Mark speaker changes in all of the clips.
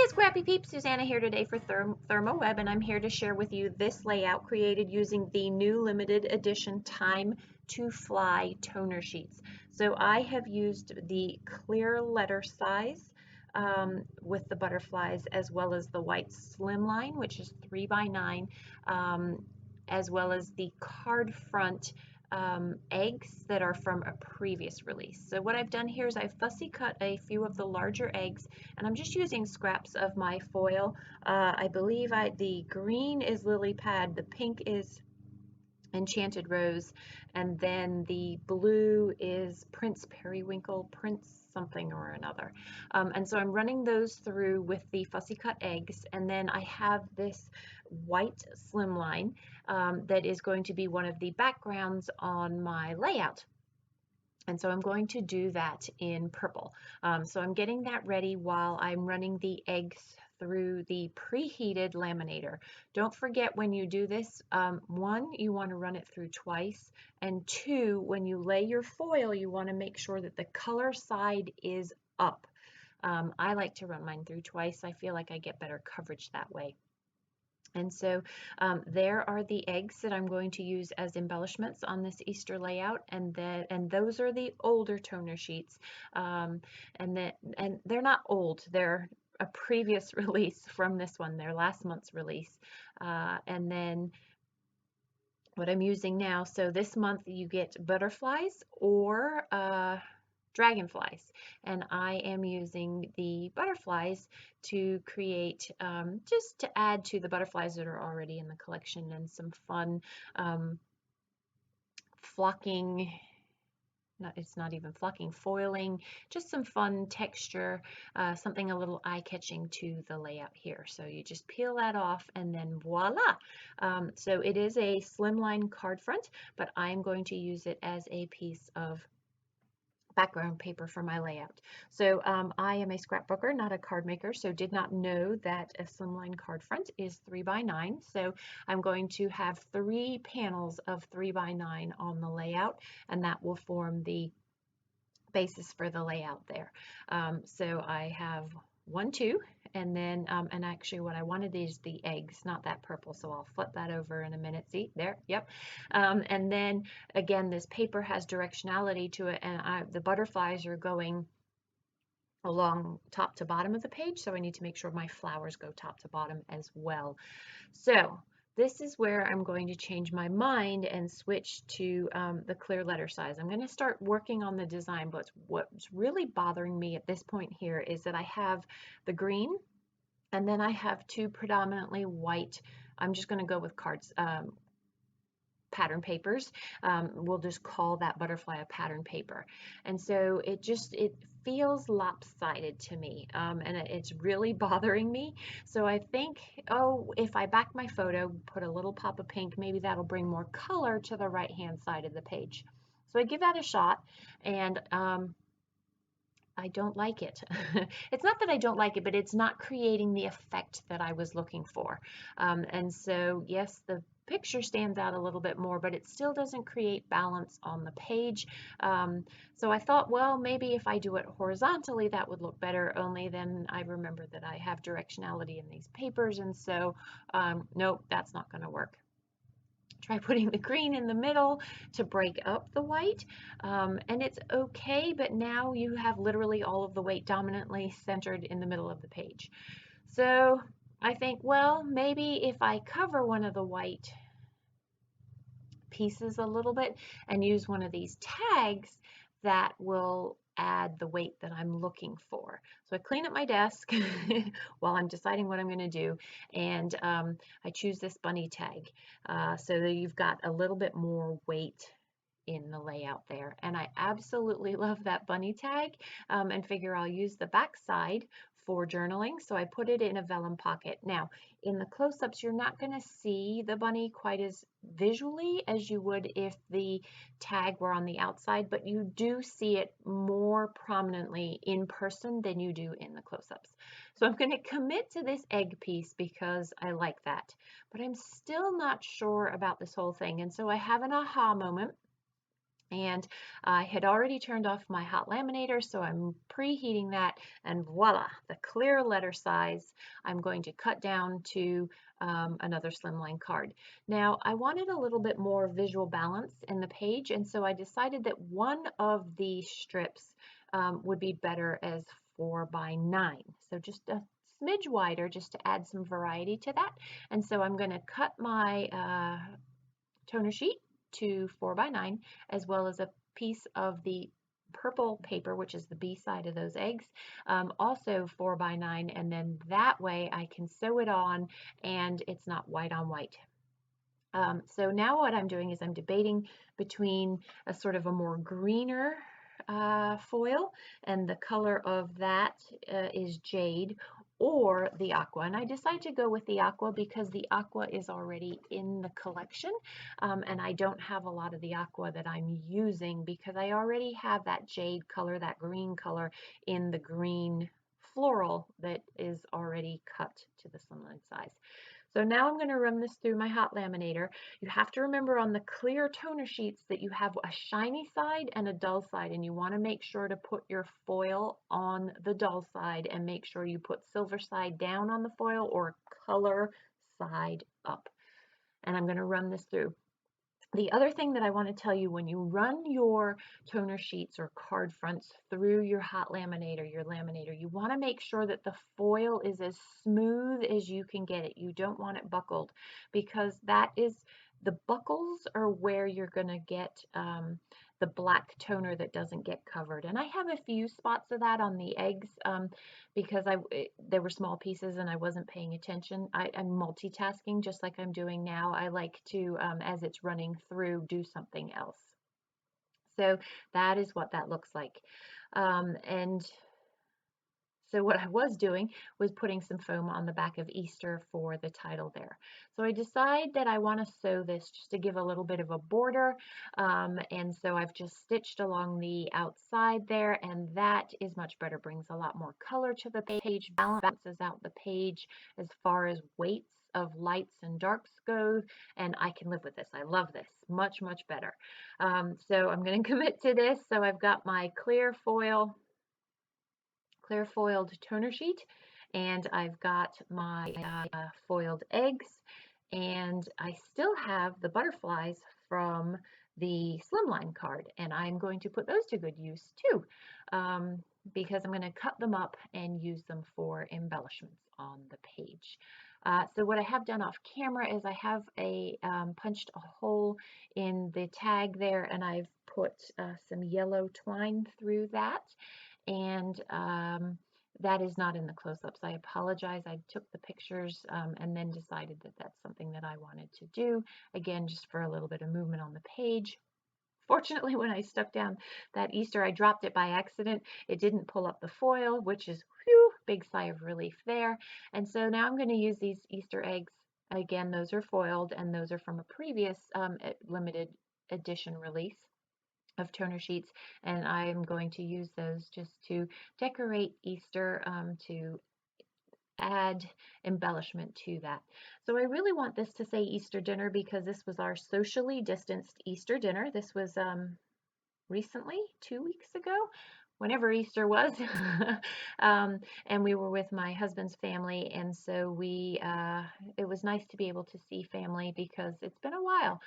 Speaker 1: Hey Scrappy Peeps, Suzanna here today for ThermOWeb, and I'm here to share with you this layout created using the new limited edition Time to Fly toner sheets. So I have used the clear letter size with the butterflies, as well as the white slimline, which is 3x9, as well as the card front eggs that are from a previous release. So what I've done here is I've fussy cut a few of the larger eggs, and I'm just using scraps of my foil. I believe the green is lily pad, the pink is enchanted rose, and then the blue is Prince Periwinkle, Prince something or another. And so I'm running those through with the fussy cut eggs, and then I have this white slimline that is going to be one of the backgrounds on my layout. And so I'm going to do that in purple. So I'm getting that ready while I'm running the eggs through the preheated laminator. Don't forget when you do this, one, you want to run it through twice, and two, when you lay your foil, you want to make sure that the color side is up. I like to run mine through twice. I feel like I get better coverage that way. And so there are the eggs that I'm going to use as embellishments on this Easter layout, and those are the older toner sheets, and they're not old, they're a previous release from this one, their last month's release, and then what I'm using now. So this month you get butterflies or dragonflies, and I am using the butterflies to create, just to add to the butterflies that are already in the collection, and some fun flocking, it's not even flocking, foiling, just some fun texture, something a little eye-catching to the layout here. So you just peel that off and then voila. So it is a slimline card front, but I'm going to use it as a piece of background paper for my layout. So I am a scrapbooker, not a card maker, so did not know that a slimline card front is 3x9. So I'm going to have 3 panels of 3x9 on the layout, and that will form the basis for the layout there. So I have 1, 2, and then and actually what I wanted is the eggs, not that purple, so I'll flip that over in a minute. See there, yep. And then again, this paper has directionality to it, and the butterflies are going along top to bottom of the page, so I need to make sure my flowers go top to bottom as well. So this is where I'm going to change my mind and switch to the clear letter size. I'm going to start working on the design, but what's really bothering me at this point here is that I have the green, and then I have 2 predominantly white, I'm just going to go with cards, pattern papers. We'll just call that butterfly a pattern paper. And so it feels lopsided to me, and it's really bothering me. So I think, oh, if I back my photo, put a little pop of pink, maybe that'll bring more color to the right hand side of the page. So I give that a shot, and I don't like it. It's not that I don't like it, but it's not creating the effect that I was looking for. And so, yes, the picture stands out a little bit more, but it still doesn't create balance on the page. So I thought, well, maybe if I do it horizontally, that would look better, only then I remember that I have directionality in these papers, and so nope, that's not going to work. Try putting the green in the middle to break up the white, and it's okay, but now you have literally all of the weight dominantly centered in the middle of the page. So I think, well, maybe if I cover one of the white pieces a little bit and use one of these tags, that will add the weight that I'm looking for. So I clean up my desk while I'm deciding what I'm going to do, and I choose this bunny tag so that you've got a little bit more weight in the layout there. And I absolutely love that bunny tag, and figure I'll use the back side for journaling, so I put it in a vellum pocket. Now, in the close-ups, you're not going to see the bunny quite as visually as you would if the tag were on the outside, but you do see it more prominently in person than you do in the close-ups. So I'm going to commit to this egg piece because I like that, but I'm still not sure about this whole thing, and so I have an aha moment. And I had already turned off my hot laminator, so I'm preheating that, and voila, the clear letter size I'm going to cut down to another slimline card. Now, I wanted a little bit more visual balance in the page, and so I decided that one of the strips would be better as 4 by 9. So just a smidge wider just to add some variety to that. And so I'm going to cut my toner sheet to 4 by 9, as well as a piece of the purple paper, which is the B side of those eggs, also 4 by 9, and then that way I can sew it on and it's not white on white. So now what I'm doing is I'm debating between a sort of a more greener foil, and the color of that is jade, or the aqua. And I decided to go with the aqua because the aqua is already in the collection, and I don't have a lot of the aqua that I'm using because I already have that jade color, that green color in the green floral that is already cut to the slimline size. So now I'm going to run this through my hot laminator. You have to remember on the clear toner sheets that you have a shiny side and a dull side, and you want to make sure to put your foil on the dull side and make sure you put silver side down on the foil or color side up. And I'm going to run this through. The other thing that I want to tell you, when you run your toner sheets or card fronts through your hot laminator, you want to make sure that the foil is as smooth as you can get it. You don't want it buckled, because the buckles are where you're going to get the black toner that doesn't get covered. And I have a few spots of that on the eggs because they were small pieces and I wasn't paying attention. I'm multitasking just like I'm doing now. I like to, as it's running through, do something else. So that is what that looks like. And so what I was doing was putting some foam on the back of Easter for the title there. So I decide that I want to sew this just to give a little bit of a border. And so I've just stitched along the outside there, and that is much better, brings a lot more color to the page, balances out the page as far as weights of lights and darks go, and I can live with this. I love this, much, much better. So I'm going to commit to this. So I've got my clear foiled toner sheet, and I've got my foiled eggs, and I still have the butterflies from the slimline card, and I'm going to put those to good use too, because I'm going to cut them up and use them for embellishments on the page. So what I have done off camera is I have punched a hole in the tag there, and I've put some yellow twine through that, and that is not in the close-ups. I apologize. I took the pictures and then decided that that's something that I wanted to do, again, just for a little bit of movement on the page. Fortunately, when I stuck down that Easter, I dropped it by accident. It didn't pull up the foil, which is, whew, big sigh of relief there. And so now I'm going to use these Easter eggs. Again, those are foiled, and those are from a previous limited edition release of toner sheets, and I'm going to use those just to decorate Easter, to add embellishment to that. So I really want this to say Easter dinner because this was our socially distanced Easter dinner. This was recently, 2 weeks ago, whenever Easter was. And we were with my husband's family, and so it was nice to be able to see family because it's been a while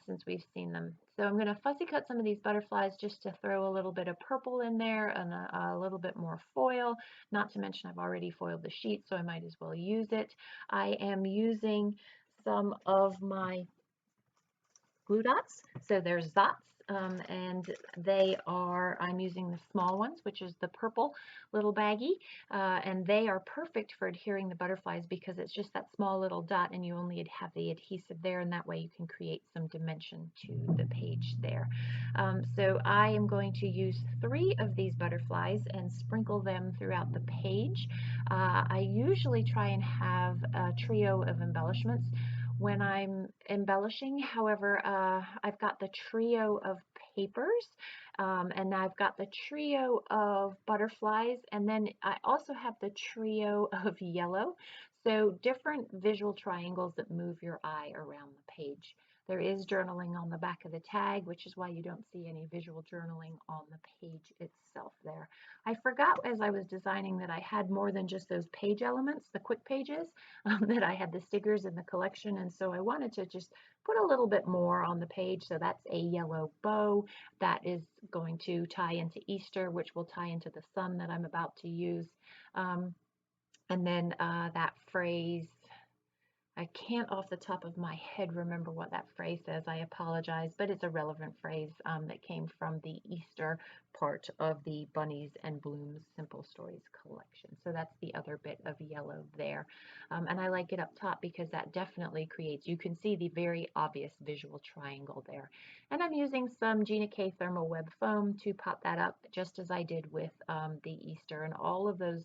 Speaker 1: since we've seen them. So I'm going to fussy cut some of these butterflies just to throw a little bit of purple in there and a little bit more foil, not to mention I've already foiled the sheet, so I might as well use it. I am using some of my glue dots. So there's dots, and I'm using the small ones, which is the purple little baggie, and they are perfect for adhering the butterflies because it's just that small little dot and you only have the adhesive there, and that way you can create some dimension to the page there. So I am going to use 3 of these butterflies and sprinkle them throughout the page. I usually try and have a trio of embellishments when I'm embellishing. However, I've got the trio of papers, and I've got the trio of butterflies, and then I also have the trio of yellow. So different visual triangles that move your eye around the page. There is journaling on the back of the tag, which is why you don't see any visual journaling on the page itself there. I forgot as I was designing that I had more than just those page elements, the quick pages, that I had the stickers in the collection, and so I wanted to just put a little bit more on the page. So that's a yellow bow that is going to tie into Easter, which will tie into the sun that I'm about to use. And then that phrase, I can't off the top of my head remember what that phrase says. I apologize, but it's a relevant phrase that came from the Easter part of the Bunnies and Blooms Simple Stories collection. So that's the other bit of yellow there. And I like it up top because that definitely creates, you can see the very obvious visual triangle there. And I'm using some Gina K ThermOWeb foam to pop that up, just as I did with the Easter, and all of those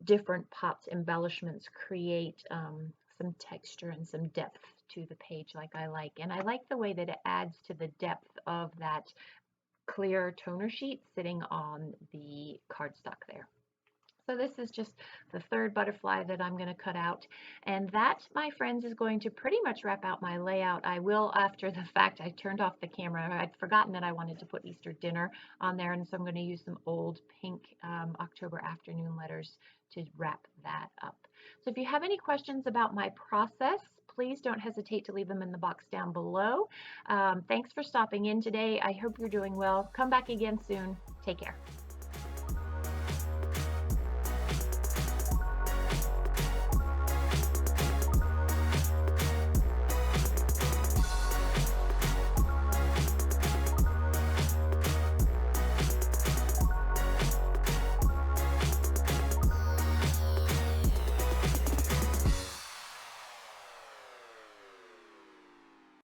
Speaker 1: different popped embellishments create some texture and some depth to the page like I like. And I like the way that it adds to the depth of that clear toner sheet sitting on the cardstock there. So this is just the third butterfly that I'm going to cut out. And that, my friends, is going to pretty much wrap out my layout. I will, after the fact, I turned off the camera. I'd forgotten that I wanted to put Easter dinner on there. And so I'm going to use some old pink October afternoon letters to wrap that up. So if you have any questions about my process, please don't hesitate to leave them in the box down below. Thanks for stopping in today. I hope you're doing well. Come back again soon. Take care.